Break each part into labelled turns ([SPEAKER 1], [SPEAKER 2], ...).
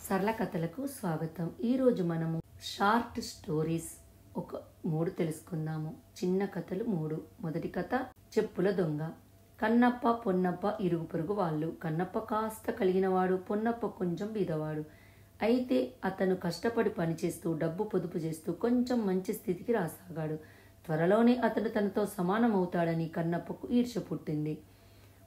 [SPEAKER 1] సరళ కథలకు స్వాగతం. ఈరోజు మనము షార్ట్ స్టోరీస్ ఒక 3 తెలుసుకుందాము. చిన్న కథలు 3. మొదటి కథ చెప్పుల దొంగ. కన్నప్ప పొన్నప్ప ఇరుగు పొరుగు వాళ్ళు. కన్నప్ప కాస్త కలిగినవాడు, పొన్నప్ప కొంచెం బీదవాడు. అయితే అతను కష్టపడి పనిచేస్తూ డబ్బు పొదుపు చేస్తూ కొంచెం మంచి స్థితికి రాసాగాడు. త్వరలోనే అతను తనతో సమానమవుతాడని కన్నప్పకు ఈర్ష్య పుట్టింది.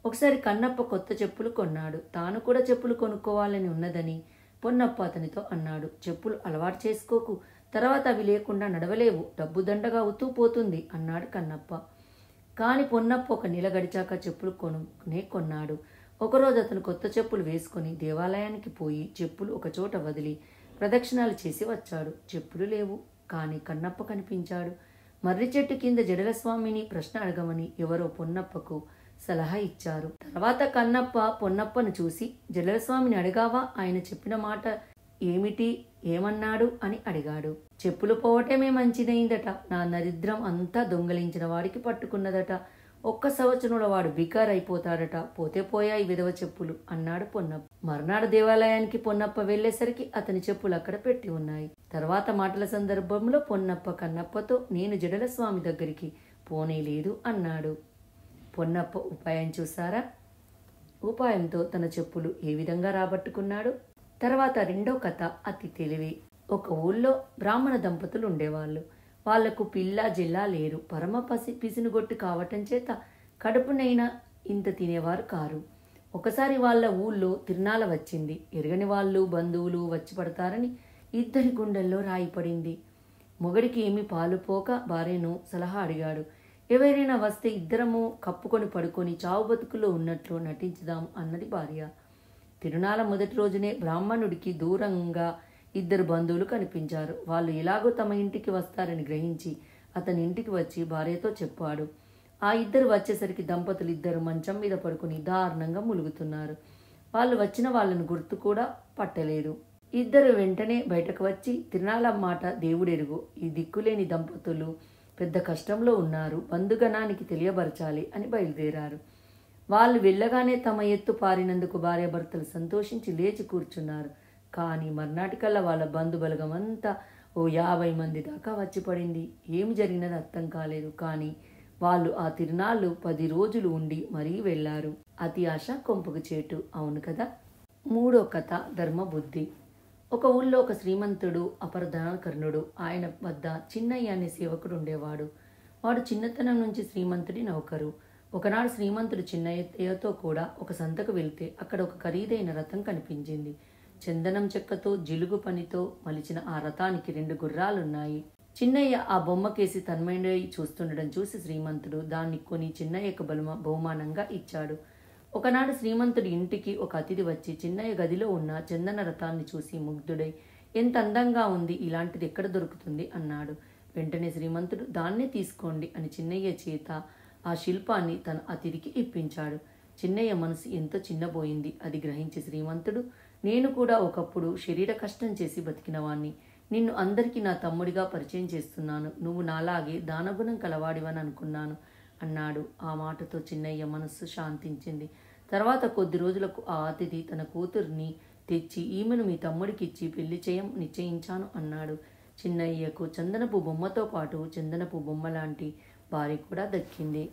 [SPEAKER 1] ఒకసారి కన్నప్ప కొత్త చెప్పులు కొన్నాడు. తాను కూడా చెప్పులు కొనుక్కోవాలని ఉన్నదని పొన్నప్ప అతనితో అన్నాడు. చెప్పులు అలవాటు చేసుకోకు, తర్వాత అవి లేకుండా నడవలేవు, డబ్బు దండగా అవుతూ పోతుంది అన్నాడు కన్నప్ప. కాని పొన్నప్ప ఒక నెల గడిచాక చెప్పులు కొన్నాడు. ఒకరోజు అతను కొత్త చెప్పులు వేసుకుని దేవాలయానికి పోయి చెప్పులు ఒకచోట వదిలి ప్రదక్షిణాలు చేసి వచ్చాడు. చెప్పులు లేవు, కానీ కన్నప్ప కనిపించాడు. మర్రి చెట్టు కింద జడల స్వామిని ప్రశ్న అడగమని ఎవరో పొన్నప్పకు సలహా ఇచ్చారు. తర్వాత కన్నప్ప పొన్నప్పను చూసి, జడలస్వామిని అడిగావా? ఆయన చెప్పిన మాట ఏమిటి, ఏమన్నాడు అని అడిగాడు. చెప్పులు పోవటమే మంచిదైందట, నా దరిద్రం అంతా దొంగలించిన వాడికి పట్టుకున్నదట, ఒక్క సంవత్సరంలో వాడు బికార్ అయిపోతాడట, పోతే పోయాయి విధవ చెప్పులు అన్నాడు పొన్నప్ప. మర్నాడు దేవాలయానికి పొన్నప్ప వెళ్లేసరికి అతని చెప్పులు అక్కడ పెట్టి ఉన్నాయి. తర్వాత మాటల సందర్భంలో పొన్నప్ప కన్నప్పతో, నేను జడల స్వామి దగ్గరికి పోనేలేదు అన్నాడు. పొన్నప్ప ఉపాయం చూసారా? ఉపాయంతో తన చెప్పులు ఏ విధంగా రాబట్టుకున్నాడు. తర్వాత రెండో కథ అతి తెలివి. ఒక ఊళ్ళో బ్రాహ్మణ దంపతులు ఉండేవాళ్ళు. వాళ్లకు పిల్ల జిల్లా లేరు. పరమ పిసినుగొట్టు కావటం చేత కడుపునైనా ఇంత తినేవారు కారు. ఒకసారి వాళ్ళ ఊళ్ళో తిరునాళ వచ్చింది. ఎరగని వాళ్ళు బంధువులు వచ్చి పడతారని ఇద్దరి గుండెల్లో రాయి పడింది. మొగడికి ఏమి పాలు పోక భార్యను సలహా అడిగాడు. ఎవరైనా వస్తే ఇద్దరము కప్పుకొని పడుకొని చావు బతుకులో ఉన్నట్లు నటించుదాం అన్నది భార్య. తిరునాళ మొదటి రోజునే బ్రాహ్మణుడికి దూరంగా ఇద్దరు బంధువులు కనిపించారు. వాళ్ళు ఎలాగో తమ ఇంటికి వస్తారని గ్రహించి అతని ఇంటికి వచ్చి భార్యతో చెప్పాడు. ఆ ఇద్దరు వచ్చేసరికి దంపతులు ఇద్దరు మంచం మీద పడుకుని దారుణంగా ములుగుతున్నారు. వాళ్ళు వచ్చిన వాళ్ళను గుర్తు కూడా పట్టలేదు. ఇద్దరు వెంటనే బయటకు వచ్చి, తిరునాళ మాట దేవుడెరుగు, ఈ దిక్కులేని దంపతులు పెద్ద కష్టంలో ఉన్నారు, బంధుగణానికి తెలియబరచాలి అని బయలుదేరారు. వాళ్ళు వెళ్ళగానే తమ ఎత్తు పారినందుకు భార్యాభర్తలు సంతోషించి లేచి కూర్చున్నారు. కానీ మర్నాటికల్లా వాళ్ళ బంధుబలగం అంతా ఓ 50 మంది దాకా వచ్చి పడింది. ఏమి జరిగినది అర్థం కాలేదు. కానీ వాళ్ళు ఆ తిరునాళ్ళు 10 రోజులు ఉండి మరీ వెళ్లారు. అతి ఆశ కొంపకు చేటు, అవును కదా. మూడో కథ ధర్మబుద్ధి. ఒక ఊళ్ళో ఒక శ్రీమంతుడు అపరధనకర్ణుడు. ఆయన వద్ద చిన్నయ్య అనే సేవకుడు ఉండేవాడు. వాడు చిన్నతనం నుంచి శ్రీమంతుడి నౌకరు. ఒకనాడు శ్రీమంతుడు చిన్నయ్యతో కూడా ఒక సంతకు వెళ్తే అక్కడ ఒక ఖరీదైన రథం కనిపించింది. చందనం చెక్కతో జిలుగు పనితో మలిచిన ఆ రథానికి 2 గుర్రాలున్నాయి. చిన్నయ్య ఆ బొమ్మకేసి తన్మయుడై చూస్తుండడం చూసి శ్రీమంతుడు దాన్ని కొని చిన్నయ్యకు బహుమానంగా ఇచ్చాడు. ఒకనాడు శ్రీమంతుడి ఇంటికి ఒక అతిథి వచ్చి చిన్నయ్య గదిలో ఉన్న చందన రథాన్ని చూసి ముగ్ధుడై, ఎంత అందంగా ఉంది, ఇలాంటిది ఎక్కడ దొరుకుతుంది అన్నాడు. వెంటనే శ్రీమంతుడు, దాన్నే తీసుకోండి అని చిన్నయ్య చేత ఆ శిల్పాన్ని తన అతిథికి ఇప్పించాడు. చిన్నయ్య మనసు ఎంతో చిన్నబోయింది. అది గ్రహించి శ్రీమంతుడు, నేను కూడా ఒకప్పుడు శరీర కష్టం చేసి బతికినవాణ్ణి, నిన్ను అందరికీ నా తమ్ముడిగా పరిచయం చేస్తున్నాను, నువ్వు నాలాగే దానగుణం కలవాడివని అనుకున్నాను అన్నాడు. ఆ మాటతో చిన్నయ్య మనస్సు శాంతించింది. తర్వాత కొద్ది రోజులకు ఆ అతిథి తన కూతుర్ని తెచ్చి, ఈమెను మీ తమ్ముడికిచ్చి పెళ్లి నిశ్చయించాను అన్నాడు. చిన్నయ్యకు చందనపు బొమ్మతో పాటు చందనపు బొమ్మ లాంటి భార్య కూడా దక్కింది.